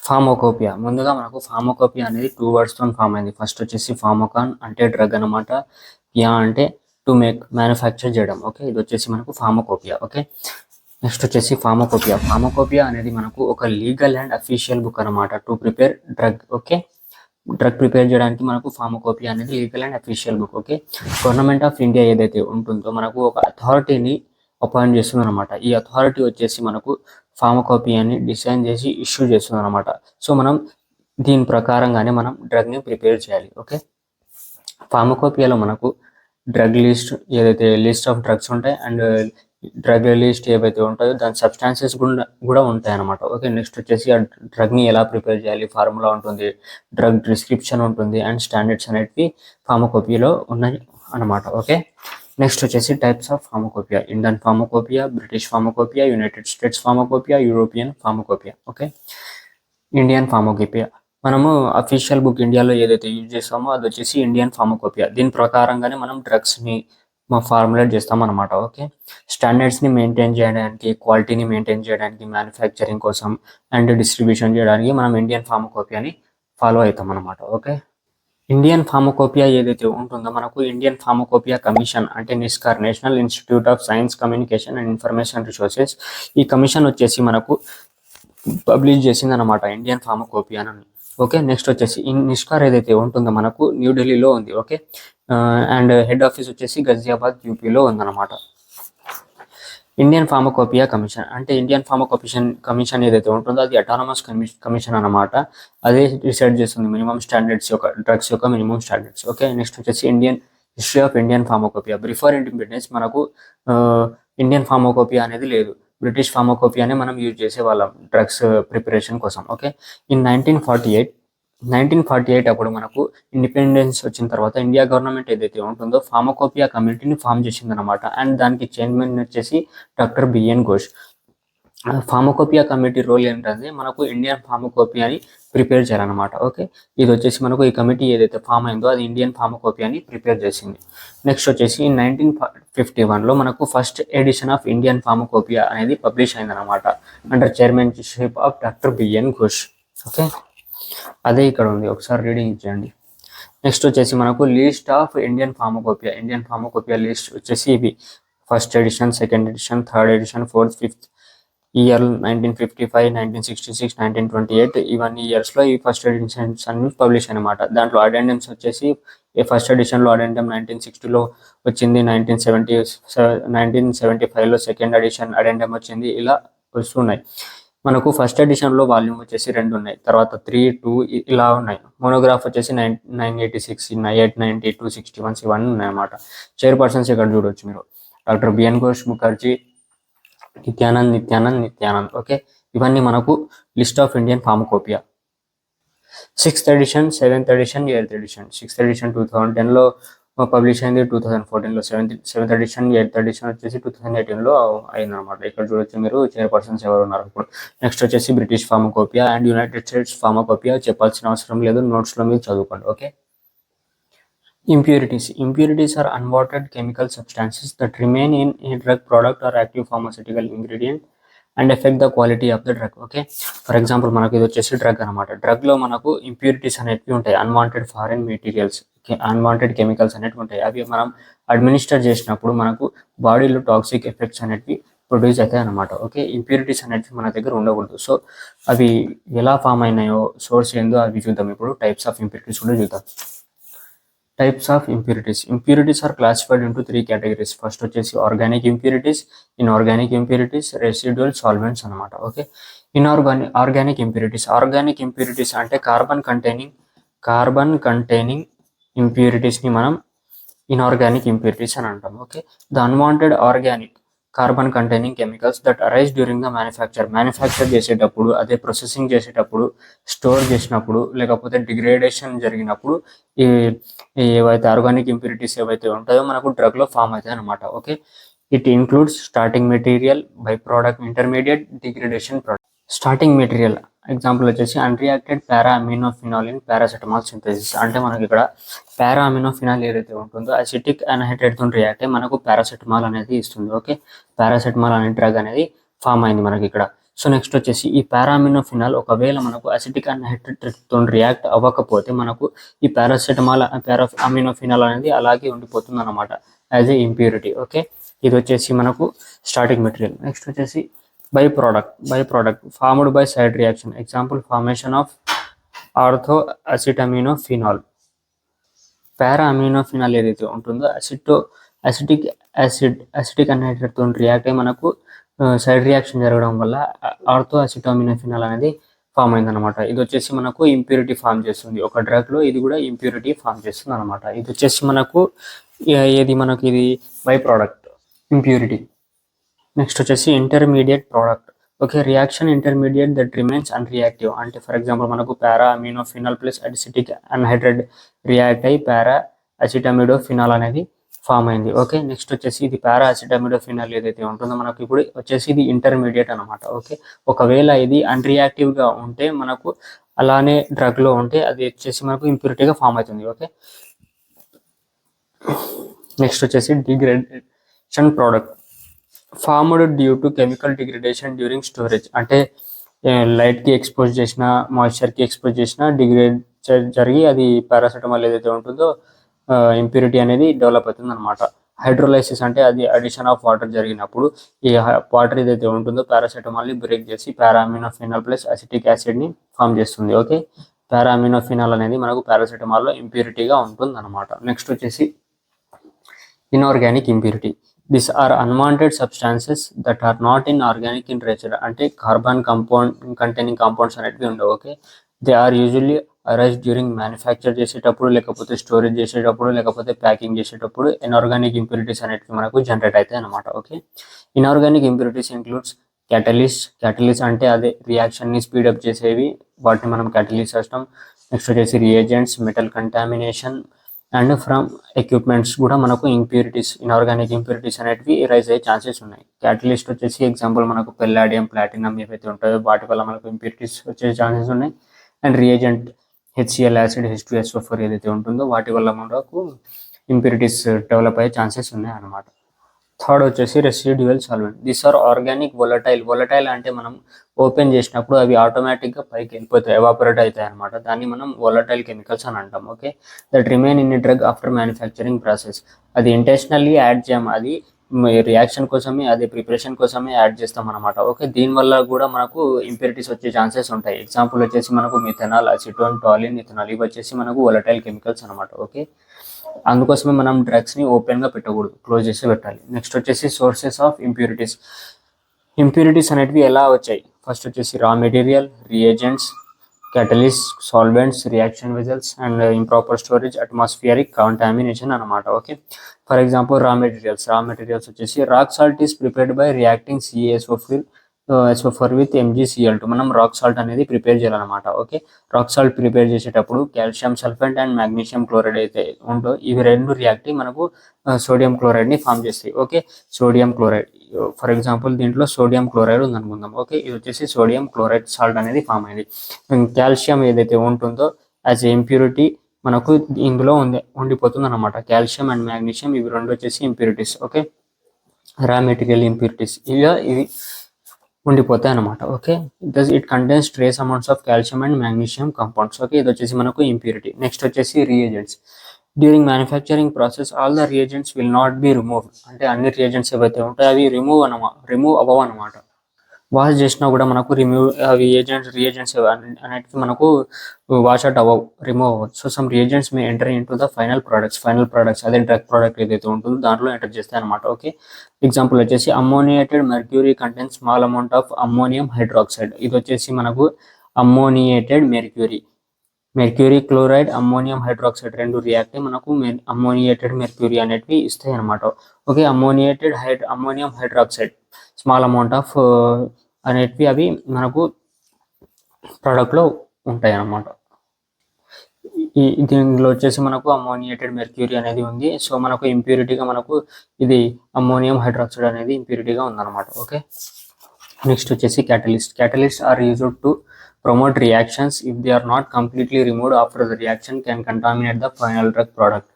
Pharmacopoeia. ముందుగా మనకు pharmacopoeia అనేది 2 వర్డ్స్‌తోని ఫార్మ్ అయింది. ఫస్ట్ వచ్చేసి ఫార్మకాన్ అంటే డ్రగ్ అనమాట. పియా అంటే టు మేక్ మ్యానుఫ్యాక్చర్ చేయడం. ఓకే. ఇది వచ్చేసి మనకు ఫార్మకోపియా. ఓకే. నెక్స్ట్ వచ్చేసి ఫార్మకోపియా. ఫార్మకోపియా అనేది మనకు ఒక లీగల్ అండ్ అఫీషియల్ బుక్ అనమాట. To prepare drug. Okay. Drug prepare చేయడానికి మనకు ఫార్మకోపియా అనేది legal and official book. Okay. Government of India ఏదైతే ఉంటుందో మనకు ఒక అథారిటీని అపాయింట్ చేస్తుందన్నమాట. ఈ అథారిటీ వచ్చేసి మనకు ఫార్మకోపియాని డిజైన్ చేసి ఇష్యూ చేస్తుందన్నమాట. సో మనం దీని ప్రకారంగానే మనం డ్రగ్ని ప్రిపేర్ చేయాలి. ఓకే. ఫార్మకోపియాలో మనకు డ్రగ్ లిస్ట్ ఏదైతే లిస్ట్ ఆఫ్ డ్రగ్స్ ఉంటాయి అండ్ డ్రగ్ లిస్ట్ ఏవైతే ఉంటాయో దాని సబ్స్టాన్సెస్ కూడా ఉంటాయి అన్నమాట. ఓకే. నెక్స్ట్ వచ్చేసి ఆ డ్రగ్ని ఎలా ప్రిపేర్ చేయాలి, ఫార్ములా ఉంటుంది, డ్రగ్ డిస్క్రిప్షన్ ఉంటుంది అండ్ స్టాండర్డ్స్ అనేటివి ఫార్మకోపియాలో ఉన్నాయి అన్నమాట. ఓకే. నెక్స్ట్ వచ్చేసి types of pharmacopoeia. Indian pharmacopoeia, British pharmacopoeia, United states pharmacopoeia, European pharmacopoeia. Okay. Indian pharmacopoeia మనము అఫీషియల్ బుక్ ఇండియాలో ఏదైతే యూజ్ చేస్తామో అది వచ్చేసి ఇండియన్ ఫార్మకోపియా. దీని ప్రకారంగానే మనం డ్రగ్స్ని ఫార్ములేట్ చేస్తాం అనమాట. ఓకే. స్టాండర్డ్స్ని మెయింటైన్ చేయడానికి, క్వాలిటీని మెయింటైన్ చేయడానికి, మ్యానుఫ్యాక్చరింగ్ కోసం అండ్ డిస్ట్రిబ్యూషన్ చేయడానికి మనం ఇండియన్ ఫార్మకోపియాని ఫాలో అవుతాం అనమాట. ఓకే. ఇండియన్ ఫార్మకోపియా ఏదైతే ఉంటుందో మనకు ఇండియన్ ఫార్మకోపియా కమిషన్ అంటే NISCAIR, national institute of science communication and information resources. ఈ కమిషన్ వచ్చేసి మనకు పబ్లిష్ చేసింది అనమాట ఇండియన్ ఫార్మకోపియా అని. ఓకే. నెక్స్ట్ వచ్చేసి ఈ నిస్కార్ ఏదైతే ఉంటుందో మనకు న్యూఢిల్లీలో ఉంది. ఓకే. అండ్ హెడ్ ఆఫీస్ వచ్చేసి గజియాబాద్ యూపీలో ఉందన్నమాట. ఇండియన్ ఫార్మకోపియా కమిషన్ అంటే ఇండియన్ ఫార్మకోపిషన్ కమిషన్ ఏదైతే ఉంటుందో అది అటానమస్ కమిషన్ అనమాట. అదే డిసైడ్ చేస్తుంది మినిమం స్టాండర్డ్స్ యొక్క డ్రగ్స్ యొక్క మినిమం స్టాండర్డ్స్. ఓకే. నెక్స్ట్ వచ్చేసి Indian history of Indian pharmacopoeia. Before independence మనకు ఇండియన్ ఫార్మకోపియా అనేది లేదు. బ్రిటిష్ ఫార్మకోపియానే మనం యూజ్ చేసేవాళ్ళం డ్రగ్స్ ప్రిపరేషన్ కోసం. ఓకే. ఇన్ 1948 అప్పుడు మనకు ఇండిపెండెన్స్ వచ్చిన తర్వాత ఇండియా గవర్నమెంట్ ఏదైతే ఉంటుందో ఫార్మకోపియా కమిటీని ఫామ్ చేసిందనమాట. అండ్ దానికి చైర్మన్ వచ్చేసి doctor B N Ghosh. Pharmacopoeia committee role ఏంటంటే మనకు ఇండియన్ ఫార్మకోపియాని ప్రిపేర్ చేయాలన్నమాట. ఓకే. ఇది వచ్చేసి మనకు ఈ కమిటీ ఏదైతే ఫామ్ అయిందో అది ఇండియన్ ఫార్మకోపియాని ప్రిపేర్ చేసింది. నెక్స్ట్ వచ్చేసి 1951లో మనకు first edition of Indian pharmacopoeia అనేది పబ్లిష్ అయిందనమాట under chairmanship of doctor B N Ghosh. Okay. అదే ఇక్కడ ఉంది, ఒకసారి రీడింగ్ ఇచ్చేయండి. నెక్స్ట్ వచ్చేసి మనకు list of Indian pharmacopoeia list వచ్చేసి ఇవి first edition, second edition, third edition, fourth, fifth year 1955, 1966, 1928 ఇవన్నీ ఇయర్స్లో ఈ ఫస్ట్ ఎడిషన్స్ అన్ని పబ్లిష్ అనమాట. దాంట్లో అడెండమ్స్ వచ్చేసి ఫస్ట్ ఎడిషన్లో అడెండమ్ 1960లో వచ్చింది, 1975లో సెకండ్ ఎడిషన్ అడెండమ్ వచ్చింది, ఇలా వస్తున్నాయి. మనకు ఫస్ట్ ఎడిషన్లో వాల్యూమ్ వచ్చేసి 2 ఉన్నాయి, తర్వాత 3, 2 ఇలా ఉన్నాయి. మోనోగ్రాఫ్ వచ్చేసి 986, 890, 261 ఇవన్నీ ఉన్నాయన్నమాట. చైర్పర్సన్స్ ఇక్కడ చూడవచ్చు మీరు, doctor B N Ghosh, Mukherjee, Nityanand. Okay. ఇవన్నీ మనకు list of Indian pharmacopoeia. 6th edition, 7th edition, 8th edition. 6th edition 2010లో పబ్లిష్ అయింది, 2014లో 7th ఎడిషన్, 8th ఎడిషన్ వచ్చేసి 2018లో అయిందనమాట. ఇక్కడ చూడొచ్చు మీరు చైర్పర్సన్స్ ఎవరు ఉన్నారు ఇప్పుడు. నెక్స్ట్ వచ్చేసి British pharmacopoeia and United states pharmacopoeia. చెప్పాల్సిన అవసరం లేదు, నోట్స్లో మీరు చదువుకోండి. Okay. Impurities are unwanted chemical substances that remain in a drug product or active pharmaceutical ingredient and affect the quality of the drug. Okay. For example మనకు ఇది వచ్చేసి drug అనమాట. డ్రగ్లో మనకు ఇంప్యూరిటీస్ అనేవి ఉంటాయి, unwanted foreign materials, unwanted chemicals అనేవి ఉంటాయి. అవి మనం అడ్మినిస్టర్ చేసినప్పుడు మనకు బాడీలో టాక్సిక్ ఎఫెక్ట్స్ అనేవి ప్రొడ్యూస్ అవుతాయి అనమాట. ఓకే. ఇంప్యూరిటీస్ అనేవి మన దగ్గర ఉండకూడదు. సో అవి ఎలా ఫామ్ అయినాయో, సోర్స్ ఏందో అవి చూద్దాం ఇప్పుడు. టైప్స్ ఆఫ్ ఇంప్యూరిటీస్ కూడా చూద్దాం. Types of impurities. Impurities are classified into 3 categories. First వచ్చేసి organic impurities, inorganic impurities, residual solvents అనమాట. ఓకే. organic impurities అంటే కార్బన్ కంటైనింగ్ ఇంప్యూరిటీస్ని మనం ఇన్ఆర్గానిక్ ఇంప్యూరిటీస్ అని అంటాం. Okay. The unwanted organic carbon containing chemicals that arise during the manufacture చేసేటప్పుడు, అదే processing చేసేటప్పుడు, store చేసినప్పుడు, లేకపోతే డిగ్రేడేషన్ జరిగినప్పుడు ఏవైతే ఆర్గానిక్ ఇంప్యూరిటీస్ ఏవైతే ఉంటాయో మనకు డ్రగ్లో ఫామ్ అవుతాయి అనమాట. Okay. It includes starting material, by product, intermediate, degradation product. Starting material example వచ్చేసి అన్రియాక్టెడ్ పారాఅమినోఫినాల్ ఇన్ పారాసెటమాల్ సింథసిస్. అంటే మనకి ఇక్కడ పారాఅమినోఫినాల్ ఏదైతే ఉంటుందో అసిటిక్ అన్హైడ్రేట్తో రియాక్ట్ అయ్యి మనకు పారాసెటమాల్ అనేది ఇస్తుంది. ఓకే. పారాసెటమాల్ అనే డ్రగ్ అనేది ఫామ్ అయింది మనకి ఇక్కడ. సో నెక్స్ట్ వచ్చేసి ఈ పారామినోఫినాల్ ఒకవేళ మనకు అసిటిక్ అన్హైడ్రేట్ తో రియాక్ట్ అవ్వకపోతే మనకు ఈ అమినోఫినాల్ అనేది అలాగే ఉండిపోతుంది అనమాట యాజ్ ఏ ఇంప్యూరిటీ. ఓకే, ఇది వచ్చేసి మనకు స్టార్టింగ్ మెటీరియల్. నెక్స్ట్ వచ్చేసి by product formed by side reaction. Example formation of ortho acetaminophenol. Para aminophenol ఏదైతే ఉంటుందో అసిటిక్ అన్హైడ్రేట్ తో రియాక్ట్ అయ్యి మనకు సైడ్ రియాక్షన్ జరగడం వల్ల ఆర్థో అసిటమినోఫినాల్ అనేది ఫామ్ అయింది అనమాట. ఇది వచ్చేసి మనకు ఇంప్యూరిటీ ఫామ్ చేస్తుంది. ఒక డ్రగ్ లో ఇది కూడా ఇంప్యూరిటీ ఫామ్ చేస్తుంది అనమాట. ఇది వచ్చేసి మనకు ఇది బై ప్రోడక్ట్ ఇంప్యూరిటీ. నెక్స్ట్ వచ్చేసి intermediate product. Okay, reaction intermediate that remains unreactive. అంటే ఫర్ ఎగ్జాంపుల్ మనకు para aminophenol plus acetic anhydrate react అయ్యి పారా అసిటమిడోఫినాల్ అనేది ఫామ్ అయింది. ఓకే, నెక్స్ట్ వచ్చేసి ఇది పారా అసిటమిడోఫినాల్ ఏదైతే ఉంటుందో మనకు ఇప్పుడు వచ్చేసి ఇది ఇంటర్మీడియట్ అనమాట. ఓకే, ఒకవేళ ఇది అన్రియాక్టివ్ గా ఉంటే మనకు అలానే డ్రగ్ లో ఉంటే అది వచ్చేసి మనకు ఇంప్యూరిటీగా ఫామ్ అవుతుంది. ఓకే, నెక్స్ట్ వచ్చేసి degradation product formed due to chemical degradation during storage. అంటే లైట్ కి ఎక్స్పోజ్ చేసిన, మాయిశ్చర్ కి ఎక్స్పోజ్ చేసిన డిగ్రేడ్ జరిగి అది పారాసెటమాల్ ఏదైతే ఉంటుందో ఇంప్యూరిటీ అనేది డెవలప్ అవుతుంది అనమాట. హైడ్రోలైసిస్ అంటే అది అడిషన్ ఆఫ్ వాటర్ జరిగినప్పుడు ఈ వాటర్ ఏదైతే ఉంటుందో పారాసెటమాల్ ని బ్రేక్ చేసి పారామినోఫినాల్ ప్లస్ అసిటిక్ యాసిడ్ ని ఫామ్ చేస్తుంది. ఓకే, పారామినోఫినాల్ అనేది మనకు పారాసెటమాల్ లో ఇంప్యూరిటీగా ఉంటుంది అనమాట. నెక్స్ట్ వచ్చేసి inorganic impurity. These are unwanted substances that are not in organic in nature. అంటే కార్బన్ కంటైనింగ్ కాంపౌండ్స్ అనేటివి ఉండవు. Okay, they are usually arise during manufacture చేసేటప్పుడు, లేకపోతే స్టోరేజ్ చేసేటప్పుడు, లేకపోతే ప్యాకింగ్ చేసేటప్పుడు ఇన్ఆర్గానిక్ ఇంప్యూరిటీస్ అనేటివి మనకు జనరేట్ అవుతాయి అనమాట. Okay, inorganic impurities includes catalyst అంటే అదే రియాక్షన్ ని స్పీడప్ చేసేవి, వాటిని మనం క్యాటలిస్ట్ అంటాం. నెక్స్ట్ వచ్చేసి reagents, metal contamination and from equipments కూడా మనకు ఇంప్యూరిటీస్, ఇన్ఆర్గానిక్ ఇంప్యూరిటీస్ అనేటివి రైజ్ అయ్యే ఛాన్సెస్ ఉన్నాయి. క్యాటలిస్ట్ వచ్చేసి ఎగ్జాంపుల్ మనకు పెల్లాడియం, ప్లాటినం ఏవైతే ఉంటాయో వాటి వల్ల మనకు ఇంప్యూరిటీస్ వచ్చే ఛాన్సెస్ ఉన్నాయి. And reagent HCl acid, H2SO4 ఏదైతే ఉంటుందో వాటి వల్ల మనకు ఇంప్యూరిటీస్ డెవలప్ అయ్యే ఛాన్సెస్ ఉన్నాయి అన్నమాట. థర్డ్ వచ్చేసి residual solvent. This are organic volatile అంటే మనం ఓపెన్ చేసినప్పుడు అవి ఆటోమేటిక్గా పైకి వెళ్ళిపోతాయి, ఎవాపరేట్ అవుతాయి అనమాట. దాన్ని మనం వొలటైల్ కెమికల్స్ అని అంటాం. Okay, that remain in drug after manufacturing process. అది ఇంటెన్షనల్లీ యాడ్ చేయం, అది రియాక్షన్ కోసమే, అదే ప్రిపరేషన్ కోసమే యాడ్ చేస్తాం అనమాట. ఓకే, దీనివల్ల కూడా మనకు ఇంప్యూరిటీస్ వచ్చే ఛాన్సెస్ ఉంటాయి. ఎగ్జాంపుల్ వచ్చేసి మనకు మిథనాల్, అసిటోన్, టాలిన్, ఇథనాల్ ఇవి వచ్చేసి మనకు వొలటైల్ కెమికల్స్ అనమాట. ఓకే, అందుకోసమే మనం డ్రగ్స్ ని ఓపెన్ గా పెట్టకూడదు, క్లోజ్ చేసి పెట్టాలి. నెక్స్ట్ వచ్చేసి సోర్సెస్ ఆఫ్ ఇంప్యూరిటీస్ అనేటివి ఎలా వచ్చాయి. ఫస్ట్ వచ్చేసి raw material, reagents, catalysts, solvents, reaction vessels, and improper storage, atmospheric contamination అనమాట. Okay, for example raw materials వచ్చేసి rock salt is prepared by reacting SO4 with MgCl2. మనం rock salt అనేది prepare చేయాలన్నమాట. ఓకే, రాక్ సాల్ట్ ప్రిపేర్ చేసేటప్పుడు calcium sulphate and magnesium chloride అయితే ఉంటో ఇవి రెండు రియాక్ట్ మనకు సోడియం క్లోరైడ్ ని ఫామ్ చేస్తాయి. Okay, sodium chloride for example దీంట్లో సోడియం క్లోరైడ్ ఉంది అనుకుందాం. ఓకే, ఇది వచ్చేసి సోడియం క్లోరైడ్ సాల్ట్ అనేది ఫామ్ అయింది. కాల్షియం ఏదైతే ఉంటుందో యాజ్ ఏ ఇంప్యూరిటీ మనకు ఇందులో ఉండిపోతుంది అనమాట. కాల్షియం అండ్ మాగ్నీషియం ఇవి రెండు వచ్చేసి impurities. Okay, raw material impurities ఇవి ఉండిపోతాయి అనమాట. Okay, it contains trace amounts of calcium and magnesium compounds. Okay, ఇది వచ్చేసి మనకు ఇంప్యూరిటీ. నెక్స్ట్ వచ్చేసి reagents. During manufacturing process all the reagents will not be removed. అంటే అన్ని రియేజెంట్స్ ఏవైతే ఉంటాయో అవి రిమూవ్ అవ్వవు అనమాట. వాష్ చేసినా కూడా మనకు రియేజెంట్స్ అనేటివి మనకు వాష్ అవుట్ అవ్వవు, రిమూవ్ అవ్వదు. So some reagents may enter in to the final products అదే డ్రగ్ ప్రోడక్ట్ ఏదైతే ఉంటుందో దాంట్లో ఎంటర్ చేస్తాయి అనమాట. ఓకే, ఎగ్జాంపుల్ వచ్చేసి ammoniated mercury contents small amount of ammonium hydroxide. ఇది వచ్చేసి మనకు ammoniated mercury chloride, ammonium hydroxide రెండు రియాక్ట్ అయ్యి మనకు అమ్మోనియేటెడ్ మెర్క్యూరీ అనేటివి ఇస్తాయి అనమాట. Okay, ammonium hydroxide small amount of అనేటివి అవి మనకు ప్రోడక్ట్లో ఉంటాయి అన్నమాట. దీనిలో వచ్చేసి మనకు అమ్మోనియేటెడ్ మెర్క్యూరీ అనేది ఉంది. సో మనకు ఇంప్యూరిటీగా మనకు ఇది అమ్మోనియం హైడ్రాక్సైడ్ అనేది ఇంప్యూరిటీగా ఉందన్నమాట. ఓకే, నెక్స్ట్ వచ్చేసి catalyst are used to promote reactions if they are not completely removed after the reaction can contaminate the final drug product.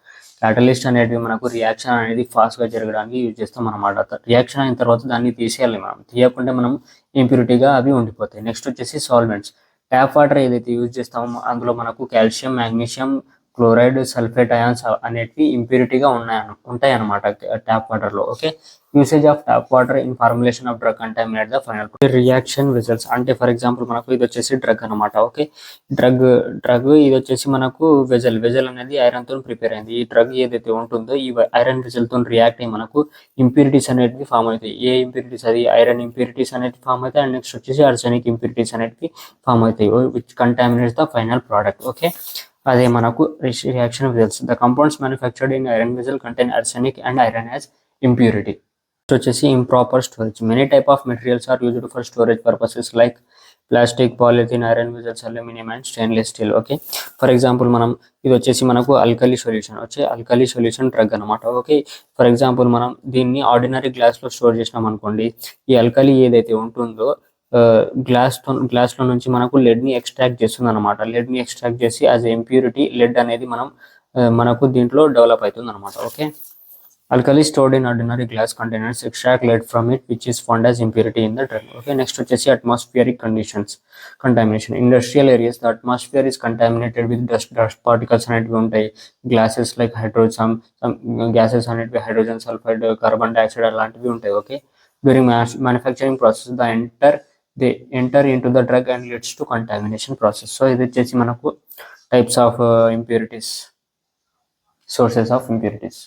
Catalyst అనేటివి మనకు రియాక్షన్ అనేది ఫాస్ట్గా జరగడానికి యూజ్ చేస్తాం అనమాట. రియాక్షన్ అయిన తర్వాత దాన్ని తీసేయాలి, మనం తీయకుంటే మనం ఇంప్యూరిటీగా అవి ఉండిపోతాయి. నెక్స్ట్ వచ్చేసి సాల్వెంట్స్. ట్యాప్ వాటర్ ఏదైతే యూజ్ చేస్తామో అందులో మనకు calcium, magnesium, chloride, sulphate ions అనేటివి ఇంప్యూరిటీగా ఉంటాయి అన్నమాట ట్యాప్ వాటర్లో. Okay, usage of tap water in formulation of drug contaminate the final reaction results. అంటే ఫర్ ఎగ్జాంపుల్ మనకు ఇది వచ్చేసి డ్రగ్ అనమాట. ఓకే, డ్రగ్ ఇది వచ్చేసి మనకు వెజల్ అనేది ఐరన్ తో ప్రిపేర్ అయింది. ఈ డ్రగ్ ఏదైతే ఉంటుందో ఈ ఐరన్ వెజల్ తో రియాక్ట్ అయ్యి మనకు ఇంప్యూరిటీస్ అనేటివి ఫామ్ అవుతాయి. ఏ ఇంప్యూరిటీస్? అది ఐరన్ ఇంప్యూరిటీస్ అనేటివి ఫామ్ అవుతాయి. అండ్ నెక్స్ట్ వచ్చేసి ఆర్సెనిక్ ఇంప్యూరిటీస్ అనేటివి ఫామ్ అవుతాయి, which contaminates the final product. Okay, అదే మనకు reaction results. The compounds manufactured in iron vessel contain arsenic and iron as impurity. వచ్చేసి improper storage. Many type of materials are used for storage purposes like plastic, polythene, iron vessels, aluminium and stainless steel. Okay, for example మనం ఇది వచ్చేసి మనకు alkali solution drug అనమాట. Okay, for example మనం దీన్ని ordinary గ్లాస్లో store చేసినాం అనుకోండి, ఈ ఆల్కలీ ఏదైతే ఉంటుందో గ్లాస్లో నుంచి మనకు లెడ్ని ఎక్స్ట్రాక్ట్ చేస్తుంది అనమాట. లెడ్ని ఎక్స్ట్రాక్ట్ చేసి యాజ్ ఇంప్యూరిటీ లెడ్ అనేది మనకు దీంట్లో డెవలప్ అవుతుంది అనమాట. Okay, alkali stored in ordinary glass containers extract lead from it, which is found as impurity in the drug. Okay, next వచ్చేసి atmospheric conditions contamination. Industrial areas, the atmosphere is contaminated with dust particles అనేటివి ఉంటాయి. Glasses like hydrogen, some gases అనేటివి hydrogen sulphide, carbon dioxide అలాంటివి ఉంటాయి. Okay, during manufacturing process they enter into the drug and leads to contamination process. So ఇది వచ్చేసి మనకు types of impurities, sources of impurities.